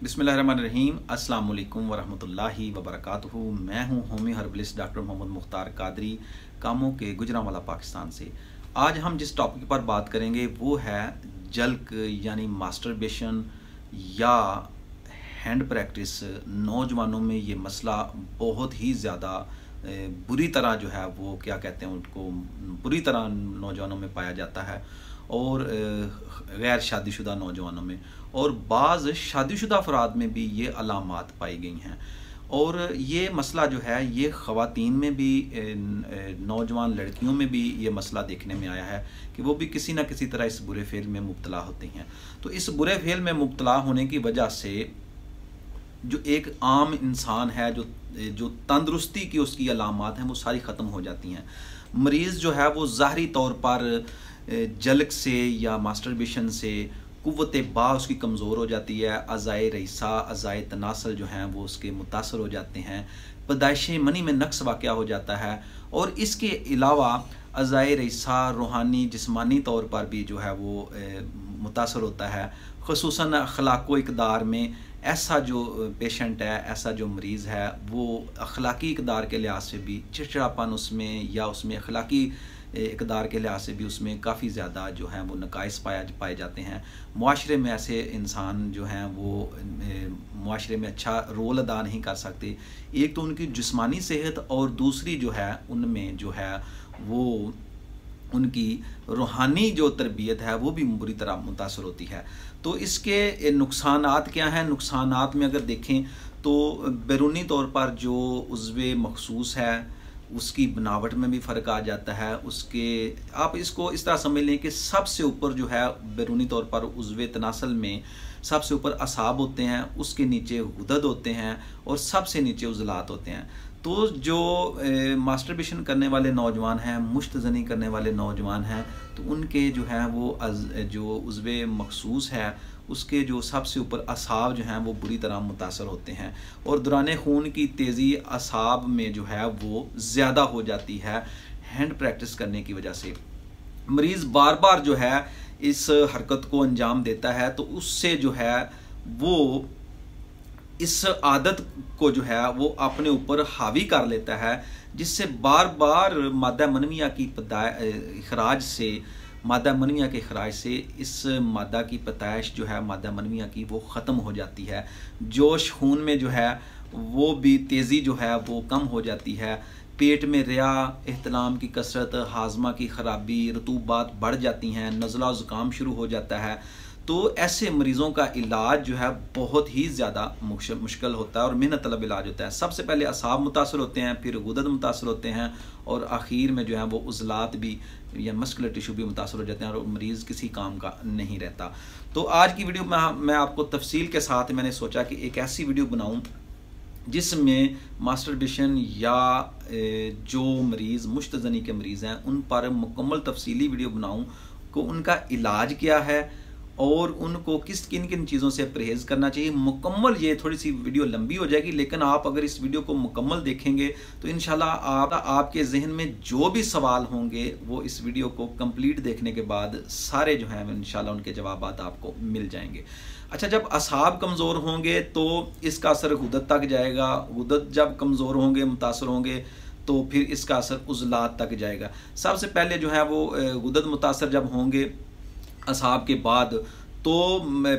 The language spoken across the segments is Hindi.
बिस्मिल्लाहिर्रहमानिर्रहीम। अस्सलाम वालेकुम वरहमतुल्लाहि वबरकातुहू। मैं हूँ होमी हर्बलिस्ट डॉक्टर मोहम्मद मुख्तार कादरी, कामों के गुजरांवाला पाकिस्तान से। आज हम जिस टॉपिक पर बात करेंगे वो है जल्क यानी मास्टरबेशन या हैंड प्रैक्टिस। नौजवानों में ये मसला बहुत ही ज़्यादा बुरी तरह जो है वो क्या कहते हैं उनको बुरी तरह नौजवानों में पाया जाता है, और गैर शादीशुदा नौजवानों में और बाज़ शादीशुदा अफराद में भी ये अलामात पाई गई हैं। और ये मसला जो है ये ख़वातीन में भी, नौजवान लड़कियों में भी ये मसला देखने में आया है कि वो भी किसी न किसी तरह इस बुरे फेल में मुब्तला होती हैं। तो इस बुरे फेल में मुब्तला होने की वजह से जो एक आम इंसान है, जो तंदुरुस्ती की उसकी अलामात हैं वो सारी ख़त्म हो जाती हैं। मरीज़ जो है वो ज़ाहरी तौर पर जल्क से या मास्टरबेशन से कुव्वत बा उसकी कमज़ोर हो जाती है। अज़ाए रईसा, अज़ाए तनासल जो हैं वो उसके मुतासर हो जाते हैं। पैदाइशी मनी में नक्स वाक़या हो जाता है। और इसके अलावा अज़ाए रईसा रूहानी जिस्मानी तौर पर भी जो है वो मुतासर होता है। ख़ुसूसन अखलाक़ो इक़दार में ऐसा जो पेशेंट है, ऐसा जो मरीज़ है, वो अखलाक़ी इक़दार के लिहाज से भी चिड़चिड़ापन उसमें या उसमें अखलाक़ी इक़दार के लिहाज से भी उसमें काफ़ी ज़्यादा जो है वो नकाइस पाए जाते हैं। मुआशरे में ऐसे इंसान जो हैं वो मुआशरे में अच्छा रोल अदा नहीं कर सकते। एक तो उनकी जिस्मानी सेहत और दूसरी जो है उनमें जो है वो उनकी रूहानी जो तरबियत है वो भी बुरी तरह मुतासर होती है। तो इसके नुकसानात क्या हैं? नुकसानात में अगर देखें तो बैरूनी तौर पर जो उज़्वे मखसूस है उसकी बनावट में भी फ़र्क आ जाता है। उसके आप इसको इस तरह समझ लें कि सबसे ऊपर जो है बैरूनी तौर पर उज़्वे तनासल में सबसे ऊपर असाब होते हैं, उसके नीचे गुदद होते हैं और सबसे नीचे उज़लात होते हैं। तो जो मास्टरबेशन करने वाले नौजवान हैं, मुश्तज़नी करने वाले नौजवान हैं, तो उनके जो है वो जो उज़्वे मखसूस है उसके जो सबसे ऊपर असाब जो हैं वो बुरी तरह मुतासर होते हैं। और दौरान खून की तेज़ी असाब में जो है वो ज़्यादा हो जाती है हैंड प्रैक्टिस करने की वजह से। मरीज़ बार बार जो है इस हरकत को अंजाम देता है, तो उससे जो है वो इस आदत को जो है वो अपने ऊपर हावी कर लेता है, जिससे बार बार मादा मनविया की इखराज से मादा मनविया के इखराज से इस मादा की पैदाइश जो है मादा मनविया की वो ख़त्म हो जाती है। जोश खून में जो है वो भी तेज़ी जो है वो कम हो जाती है। पेट में रिया, एहतलाम की कसरत, हाजमा की ख़राबी, रतूबात बढ़ जाती हैं, नज़ला ज़ुकाम शुरू हो जाता है। तो ऐसे मरीज़ों का इलाज जो है बहुत ही ज़्यादा मुश्किल होता है और मेहनत तलब इलाज होता है। सबसे पहले असाब मुतासर होते हैं, फिर गुदद मुतासर होते हैं और आखिर में जो है वो उज़लात भी या मस्कुलर टिशू भी मुतासर हो जाते हैं और मरीज़ किसी काम का नहीं रहता। तो आज की वीडियो में मैं आपको तफसील के साथ मैंने सोचा कि एक ऐसी वीडियो बनाऊँ जिसमें मास्टरबेशन या जो मरीज़ मुश्तज़नी के मरीज़ हैं उन पर मुकम्मल तफसीली वीडियो बनाऊँ को उनका इलाज क्या है और उनको किन किन चीज़ों से परहेज़ करना चाहिए। मुकम्मल, ये थोड़ी सी वीडियो लंबी हो जाएगी लेकिन आप अगर इस वीडियो को मुकम्मल देखेंगे तो इंशाल्लाह आपके जहन में जो भी सवाल होंगे वो इस वीडियो को कंप्लीट देखने के बाद सारे जो हैं इंशाल्लाह उनके जवाब आपको मिल जाएंगे। अच्छा, जब असाब कमज़ोर होंगे तो इसका असर गुदद तक जाएगा। गुदद जब कमज़ोर होंगे, मुतासर होंगे, तो फिर इसका असर उज़लात तक जाएगा। सबसे पहले जो है वो गुदद मुतासर जब होंगे असाब के बाद तो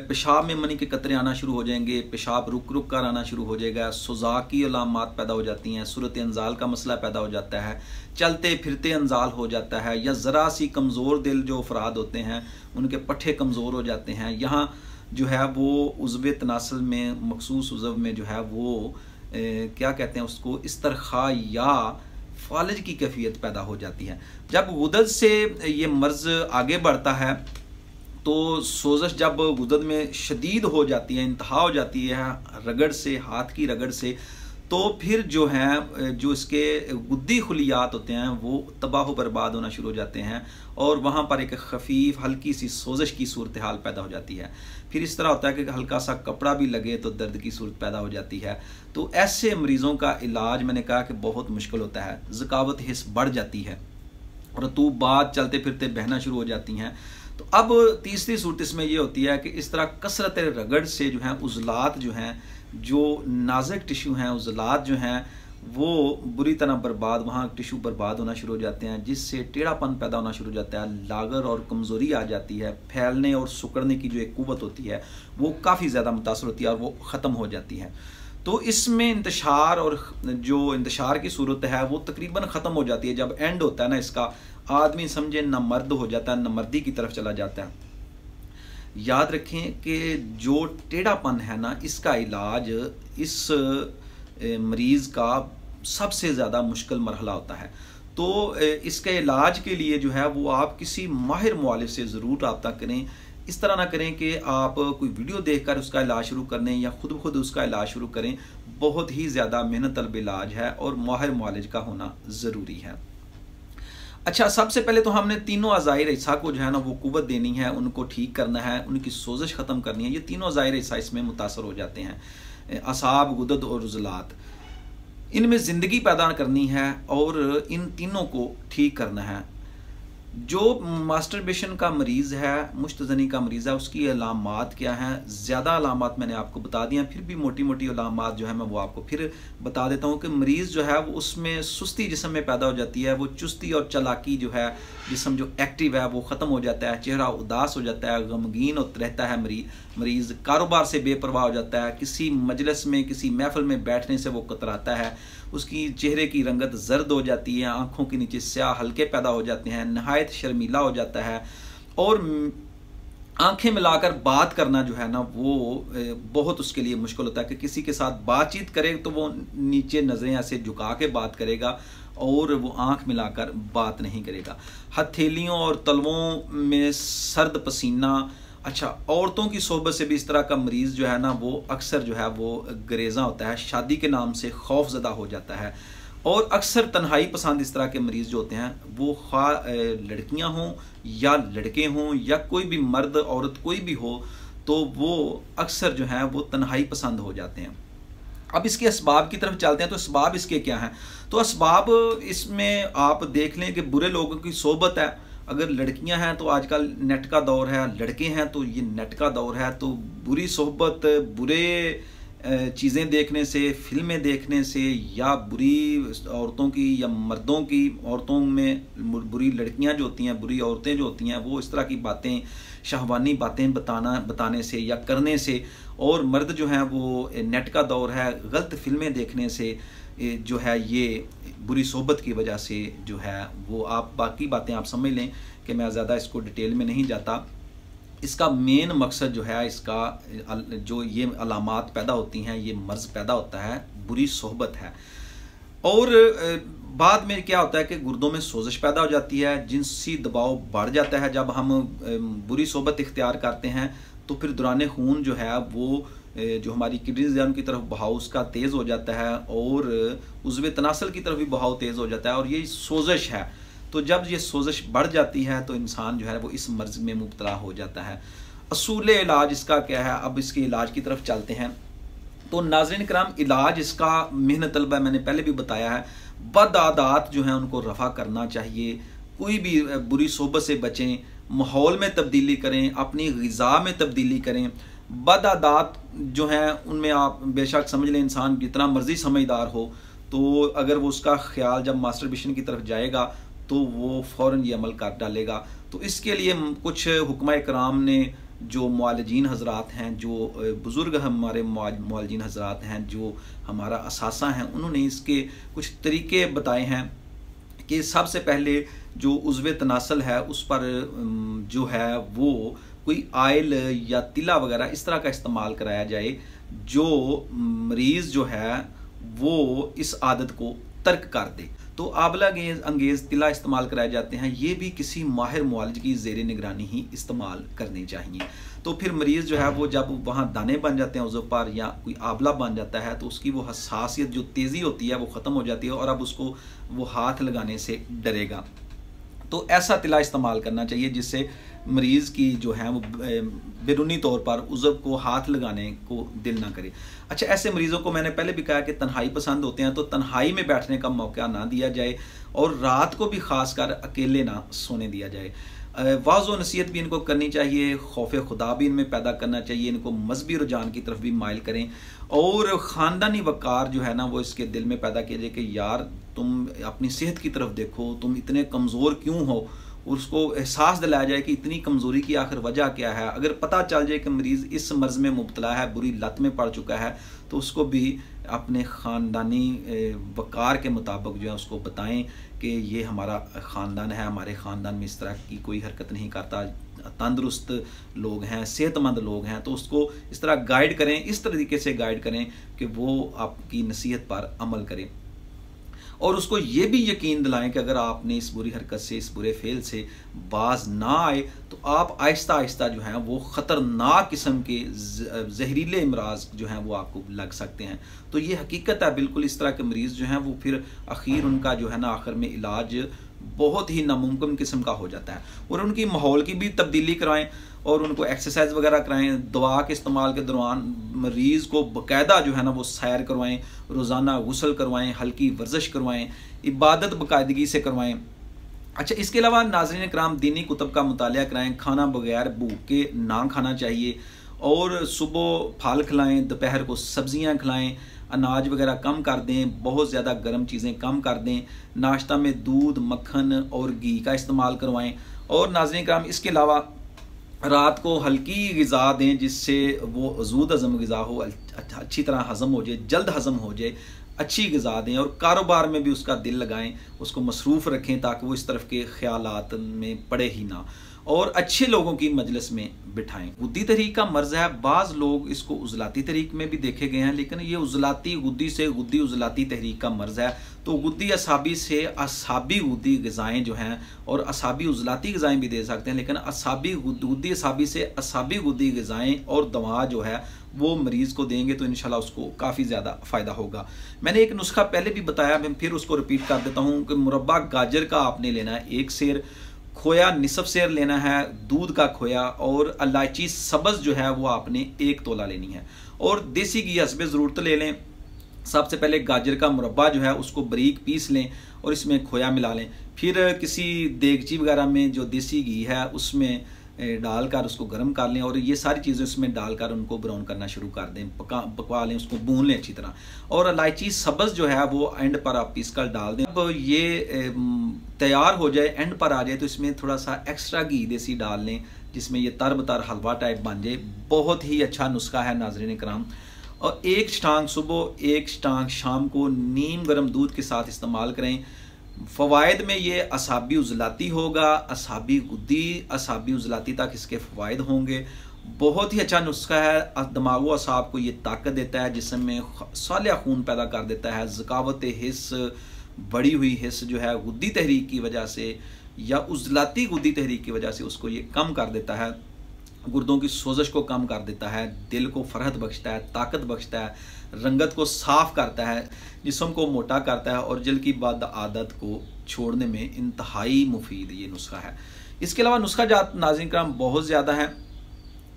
पेशाब में मनी के कतरे आना शुरू हो जाएंगे, पेशाब रुक रुक कर आना शुरू हो जाएगा, सुज़ा की अलामात पैदा हो जाती हैं, सूरत अंजाल का मसला पैदा हो जाता है, चलते फिरते अंजाल हो जाता है, या ज़रा सी कमज़ोर दिल जो अफराद होते हैं उनके पट्ठे कमज़ोर हो जाते हैं। यहाँ जो है वो उज़्वे तनासल में मखसूस उज़्व में जो है वो क्या कहते हैं उसको इस्तरखा या फालज की कैफियत पैदा हो जाती है। जब गुदद से ये मर्ज़ आगे बढ़ता है तो सोजश जब गुदद में शदीद हो जाती है, इंतहा हो जाती है रगड़ से, हाथ की रगड़ से, तो फिर जो है जो इसके गुद्दी खुलियात होते हैं वो तबाह बर्बाद होना शुरू हो जाते हैं और वहाँ पर एक खफीफ हल्की सी सोजश की सूरत हाल पैदा हो जाती है। फिर इस तरह होता है कि हल्का सा कपड़ा भी लगे तो दर्द की सूरत पैदा हो जाती है। तो ऐसे मरीज़ों का इलाज मैंने कहा कि बहुत मुश्किल होता है। ज़कावत हिस्स बढ़ जाती है, रतूबात चलते फिरते बहना शुरू हो जाती हैं। तो अब तीसरी सूरत इसमें ये होती है कि इस तरह कसरत रगड़ से जो है उज़लात जो हैं, जो नाजुक टिश्यू हैं, उज़लात जो हैं वो बुरी तरह बर्बाद, वहाँ टिश्यू बर्बाद होना शुरू हो जाते हैं, जिससे टेढ़ापन पैदा होना शुरू हो जाता है, लागर और कमज़ोरी आ जाती है, फैलने और सिकुड़ने की जो एक कुव्वत होती है वो काफ़ी ज़्यादा मुतासर होती है और वो ख़त्म हो जाती है। तो इसमें इंतशार और जो इंतशार की सूरत है वो तकरीबन ख़त्म हो जाती है। जब एंड होता है ना इसका, आदमी समझे न मर्द हो जाता है, न मर्दी की तरफ चला जाता है। याद रखें कि जो टेढ़ापन है ना, इसका इलाज इस मरीज़ का सबसे ज़्यादा मुश्किल मरहला होता है। तो इसके इलाज के लिए जो है वो आप किसी माहिर मुआलिज से ज़रूर रब्ता करें। इस तरह ना करें कि आप कोई वीडियो देखकर उसका इलाज शुरू कर लें या खुद ब खुद उसका इलाज शुरू करें। बहुत ही ज़्यादा मेहनत तलब इलाज है और माहिर मुआलिज का होना ज़रूरी है। अच्छा, सबसे पहले तो हमने तीनों अज़ाइर हिस्सा को जो है ना वो कुव्वत देनी है, उनको ठीक करना है, उनकी सोजिश ख़त्म करनी है। ये तीनों अज़ाइर हिस्सा इसमें मुतासर हो जाते हैं, असाब, गुदद और उज़लात। इनमें ज़िंदगी पैदा करनी है और इन तीनों को ठीक करना है। जो मास्टरबेशन का मरीज़ है, मुश्तज़नी का मरीज़ है, उसकी अलामात क्या हैं? ज़्यादा अलामात मैंने आपको बता दी हैं, फिर भी मोटी मोटी अलामात जो है मैं वो आपको फिर बता देता हूँ कि मरीज़ जो है वो उसमें सुस्ती जिस्म में पैदा हो जाती है, वो चुस्ती और चालाकी जो है, जिस्म जो एक्टिव है वो ख़त्म हो जाता है, चेहरा उदास हो जाता है, गमगीन रहता है मरीज़, कारोबार से बेपरवाह हो जाता है, किसी मजलिस में, किसी महफिल में बैठने से वो कतराता है, उसकी चेहरे की रंगत जर्द हो जाती है, आंखों के नीचे स्याह हल्के पैदा हो जाते हैं, नहायत शर्मीला हो जाता है और आंखें मिलाकर बात करना जो है ना वो बहुत उसके लिए मुश्किल होता है कि किसी के साथ बातचीत करे तो वो नीचे नज़रें ऐसे झुका के बात करेगा और वो आंख मिलाकर बात नहीं करेगा। हथेलियों और तलवों में सर्द पसीना। अच्छा, औरतों की सोहबत से भी इस तरह का मरीज़ जो है ना वो अक्सर जो है वो गरेज़ा होता है, शादी के नाम से खौफज़दा हो जाता है और अक्सर तन्हाई पसंद इस तरह के मरीज़ जो होते हैं वो खा लड़कियां हों या लड़के हों या कोई भी मर्द औरत कोई भी हो, तो वो अक्सर जो है वो तन्हाई पसंद हो जाते हैं। अब इसके असबाब की तरफ चलते हैं। तो असबाब इसके क्या हैं? तो असबाब इसमें आप देख लें कि बुरे लोगों की सोहबत है। अगर लड़कियां हैं तो आजकल नेट का दौर है, लड़के हैं तो ये नेट का दौर है, तो बुरी सोहबत, बुरे चीज़ें देखने से, फिल्में देखने से या बुरी औरतों की या मर्दों की, औरतों में बुरी लड़कियां जो होती हैं, बुरी औरतें जो होती हैं, वो इस तरह की बातें, शहवानी बातें बताने से या करने से, और मर्द जो हैं वो नेट का दौर है, गलत फिल्में देखने से जो है ये बुरी सोहबत की वजह से जो है वो, आप बाकी बातें आप समझ लें कि मैं ज़्यादा इसको डिटेल में नहीं जाता। इसका मेन मकसद जो है, इसका जो ये अलामात पैदा होती हैं, ये मर्ज़ पैदा होता है, बुरी सोहबत है। और बाद में क्या होता है कि गुर्दों में सोजिश पैदा हो जाती है, जिनसी दबाव बढ़ जाता है। जब हम बुरी सोहबत इख्तियार करते हैं तो फिर दौरान खून जो है वो जो हमारी किडनीज़ है उनकी तरफ बहाव उसका तेज़ हो जाता है और उज़्व तनासल की तरफ भी बहाव तेज़ हो जाता है और ये सोजिश है। तो जब ये सोजिश बढ़ जाती है तो इंसान जो है वो इस मर्ज़ में मुब्तला हो जाता है। असूल इलाज इसका क्या है? अब इसके इलाज की तरफ चलते हैं। तो नाज़रीन कराम, इलाज इसका मेहनत तलब है, मैंने पहले भी बताया है। बद आदात जो हैं उनको रफ़ा करना चाहिए, कोई भी बुरी सोहबत से बचें, माहौल में तब्दीली करें, अपनी ग़िज़ा में तब्दीली करें। बद आदात जो हैं उनमें आप बेशक समझ लें, इंसान जितना मर्ज़ी समझदार हो तो अगर वो उसका ख्याल जब मास्टरबेशन की तरफ जाएगा तो वो फ़ौरन ये अमल कर डालेगा। तो इसके लिए कुछ हुक्मा इकराम ने, जो मुआलिजीन हज़रात हैं, जो बुज़ुर्ग हमारे मुआलिजीन हज़रात हैं, जो हमारा असासा हैं, उन्होंने इसके कुछ तरीके बताए हैं कि सबसे पहले जो उज़्व तनासल है उस पर जो है वो कोई आयल या तिला वगैरह इस तरह का इस्तेमाल कराया जाए, जो मरीज़ जो है वो इस आदत को तर्क कर दे। तो आंवला अंगेज़ तिला इस्तेमाल कराए जाते हैं, ये भी किसी माहिर मुआलिज की ज़ेर निगरानी ही इस्तेमाल करने चाहिए। तो फिर मरीज़ जो है वो जब वहाँ दाने बन जाते हैं उस पर या कोई आंवला बन जाता है तो उसकी वो हसासियत, जो तेज़ी होती है वो ख़त्म हो जाती है और अब उसको वो हाथ लगाने से डरेगा। तो ऐसा तिला इस्तेमाल करना चाहिए जिससे मरीज़ की जो है वो बैरूनी तौर पर उज़्व को हाथ लगाने को दिल ना करे। अच्छा, ऐसे मरीज़ों को मैंने पहले भी कहा कि तन्हाई पसंद होते हैं, तो तन्हाई में बैठने का मौका ना दिया जाए और रात को भी ख़ास कर अकेले ना सोने दिया जाए। वाज़ व नसीहत भी इनको करनी चाहिए, खौफ खुदा भी इनमें पैदा करना चाहिए, इनको मजहबी रुझान की तरफ भी माइल करें और ख़ानदानी वक़ार जो है ना वो इसके दिल में पैदा कीजिए कि यार तुम अपनी सेहत की तरफ देखो, तुम इतने कमज़ोर क्यों हो, और उसको एहसास दिलाया जाए कि इतनी कमज़ोरी की आखिर वजह क्या है। अगर पता चल जाए कि मरीज़ इस मर्ज़ में मुब्तला है, बुरी लत में पड़ चुका है, तो उसको भी अपने ख़ानदानी वक़ार के मुताबिक जो है उसको बताएं कि ये हमारा ख़ानदान है, हमारे ख़ानदान में इस तरह की कोई हरकत नहीं करता, तंदुरुस्त लोग हैं, सेहतमंद लोग हैं, तो उसको इस तरह गाइड करें, इस तरीके से गाइड करें कि वो आपकी नसीहत पर अमल करें और उसको ये भी यकीन दिलाएं कि अगर आपने इस बुरी हरकत से, इस बुरे फेल से बाज ना आए तो आप आहिस्ता आहिस्ता जो है वो ख़तरनाक किस्म के जहरीले इमराज जो हैं वो आपको लग सकते हैं। तो ये हकीकत है, बिल्कुल इस तरह के मरीज़ जो हैं वो फिर आखिर उनका जो है ना आखिर में इलाज बहुत ही नामुमकिन किस्म का हो जाता है। और उनकी माहौल की भी तब्दीली कराएं और उनको एक्सरसाइज वगैरह कराएं, दवा के इस्तेमाल के दौरान मरीज़ को बाकायदा जो है ना वो सैर करवाएं, रोज़ाना गुस्ल करवाएं, हल्की वर्जिश करवाएं, इबादत बाकायदगी से करवाएं। अच्छा, इसके अलावा नाज़रीन कराम दीनी कुतब का मुतालिया कराएं, खाना बगैर भूख के ना खाना चाहिए और सुबह फल खिलाएं, दोपहर को सब्जियां खिलाएं, अनाज वगैरह कम कर दें, बहुत ज़्यादा गर्म चीज़ें कम कर दें, नाश्ता में दूध, मक्खन और घी का इस्तेमाल करवाएं। और नाज़रीन कराम इसके अलावा रात को हल्की ग़िज़ा दें जिससे वो ज़ूद हज़म ग़िज़ा हो, अच्छी तरह हज़म हो जाए, जल्द हज़म हो जाए, अच्छी ग़िज़ा दें। और कारोबार में भी उसका दिल लगाएं, उसको मसरूफ़ रखें ताकि वो इस तरफ के ख़यालात में पड़े ही ना, और अच्छे लोगों की मजलिस में बिठाएं। गुद्दी तहरीक का मर्ज़ है, बाज़ लोग इसको उज़लाती तहरीक में भी देखे गए हैं, लेकिन ये उज़लाती गुद्दी से गुद्दी उज़लाती तहरीक का मर्ज़ है। तो गुद्दी असाबी से असाबी गुद्दी ग़िज़ाएँ जो हैं, और असाबी उज़लाती ग़िज़ाएँ भी दे सकते हैं, लेकिन असाबी गुद्दी असाबी से असाबी गुद्दी ग़िज़ाएँ और दवा जो है वो मरीज़ को देंगे तो इंशाल्लाह उसको काफ़ी ज़्यादा फ़ायदा होगा। मैंने एक नुस्खा पहले भी बताया, मैं फिर उसको रिपीट कर देता हूँ कि मुरब्बा गाजर का आपने लेना है 1 सेर, खोया निसफ सेर लेना है, दूध का खोया, और इलायची सब्ज़ जो है वो आपने 1 तोला लेनी है, और देसी घी हस्बे ज़रूरत ले लें। सबसे पहले गाजर का मुरब्बा जो है उसको बारीक पीस लें और इसमें खोया मिला लें, फिर किसी देगची वगैरह में जो देसी घी है उसमें डालकर उसको गर्म कर लें और ये सारी चीज़ें उसमें डालकर उनको ब्राउन करना शुरू कर दें, पका लें, उसको भून लें अच्छी तरह। और इलायची सब्ज़ जो है वो एंड पर आप पीस कर डाल दें। अब ये तैयार हो जाए, एंड पर आ जाए, तो इसमें थोड़ा सा एक्स्ट्रा घी देसी डाल लें जिसमें ये तर हलवा टाइप बन जाए। बहुत ही अच्छा नुस्खा है नाज़रीन कराम। और 1 स्टांग सुबह 1 स्टांग शाम को नीम गर्म दूध के साथ इस्तेमाल करें। फ़वाइद में ये असाबी उज़लाती होगा, असाबी गुद्दी, असाबी उज़लाती तक इसके फ़वाइद होंगे। बहुत ही अच्छा नुस्खा है, दिमाग व असाब को ये ताकत देता है, जिस्म में सालिया खून पैदा कर देता है, ज़कावत हिस्स, बढ़ी हुई हिस्स जो है गुद्दी तहरीक की वजह से या उज़लाती गुद्दी तहरीक की वजह से उसको ये कम कर देता है, गुर्दों की सोजश को कम कर देता है, दिल को फरहत बख्शता है, ताकत बख्शता है, रंगत को साफ़ करता है, जिस्म को मोटा करता है और जल की बद आदत को छोड़ने में इंतहाई मुफीद ये नुस्खा है। इसके अलावा नुस्खा जात नाज़रीन कराम बहुत ज़्यादा हैं,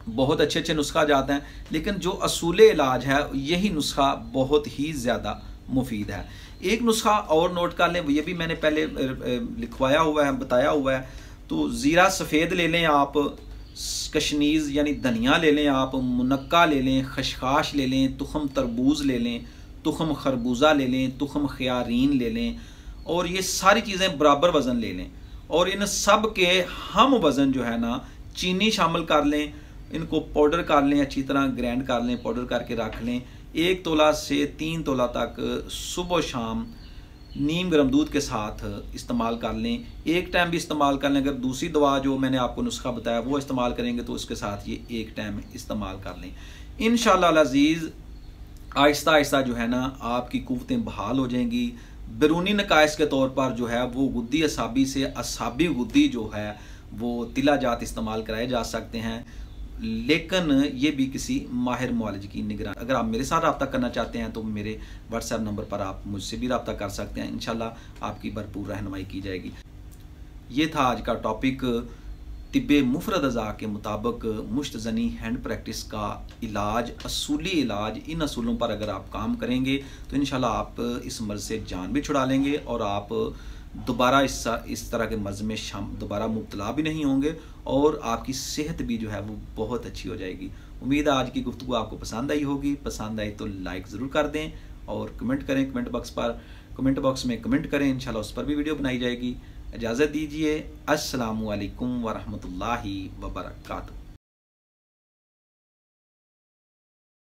बहुत अच्छे अच्छे नुस्खा जाते हैं, लेकिन जो असूल इलाज है यही नुस्खा बहुत ही ज़्यादा मुफीद है। एक नुस्खा और नोट कर लें, ये भी मैंने पहले लिखवाया हुआ है, बताया हुआ है। तो ज़ीरा सफ़ेद ले लें आप, कशनीज़ यानी धनिया ले लें आप, मुनक्का ले लें, खशखाश ले लें, तुखम तरबूज ले लें, तुखम खरबूजा ले लें, तुखम खयारीन ले लें, और ये सारी चीज़ें बराबर वज़न ले लें और इन सब के हम वज़न जो है ना चीनी शामिल कर लें, इनको पाउडर कर लें, अच्छी तरह ग्राइंड कर लें, पाउडर करके रख लें। 1 तोला से 3 तोला तक सुबह शाम नीम गर्म दूध के साथ इस्तेमाल कर लें। एक टाइम भी इस्तेमाल कर लें, अगर दूसरी दवा जो मैंने आपको नुस्खा बताया वो इस्तेमाल करेंगे तो उसके साथ ये एक टाइम इस्तेमाल कर लें। इंशाअल्लाह अज़ीज़ आहिस्ता आहिस्ता जो है ना आपकी कुव्वतें बहाल हो जाएंगी। बैरूनी नकाइस के तौर पर जो है वो गुद्दी असाबी से असाबी गुद्दी जो है वो तिला जात इस्तेमाल कराए जा सकते हैं, लेकिन ये भी किसी माहिर मुआलिज की निगरानी। अगर आप मेरे साथ रब्ता करना चाहते हैं तो मेरे व्हाट्सएप नंबर पर आप मुझसे भी रब्ता कर सकते हैं, इंशाल्लाह आपकी भरपूर रहनुमाई की जाएगी। ये था आज का टॉपिक, तिब्बे मुफरद अज़ा के मुताबिक मुश्तज़नी हैंड प्रैक्टिस का इलाज, असूली इलाज। इन असूलों पर अगर आप काम करेंगे तो इंशाल्लाह आप इस मर्ज़ से जान भी छुड़ा लेंगे और आप दोबारा इस तरह के मर्ज़ में दोबारा मुब्तला भी नहीं होंगे और आपकी सेहत भी जो है वो बहुत अच्छी हो जाएगी। उम्मीद है आज की गुफ्तगू आपको पसंद आई होगी। पसंद आई तो लाइक ज़रूर कर दें और कमेंट करें कमेंट बॉक्स में कमेंट करें, इंशाल्लाह उस पर भी वीडियो बनाई जाएगी। इजाज़त दीजिए। अस्सलामु अलैकुम वरहमतुल्लाहि वबरकातुहू।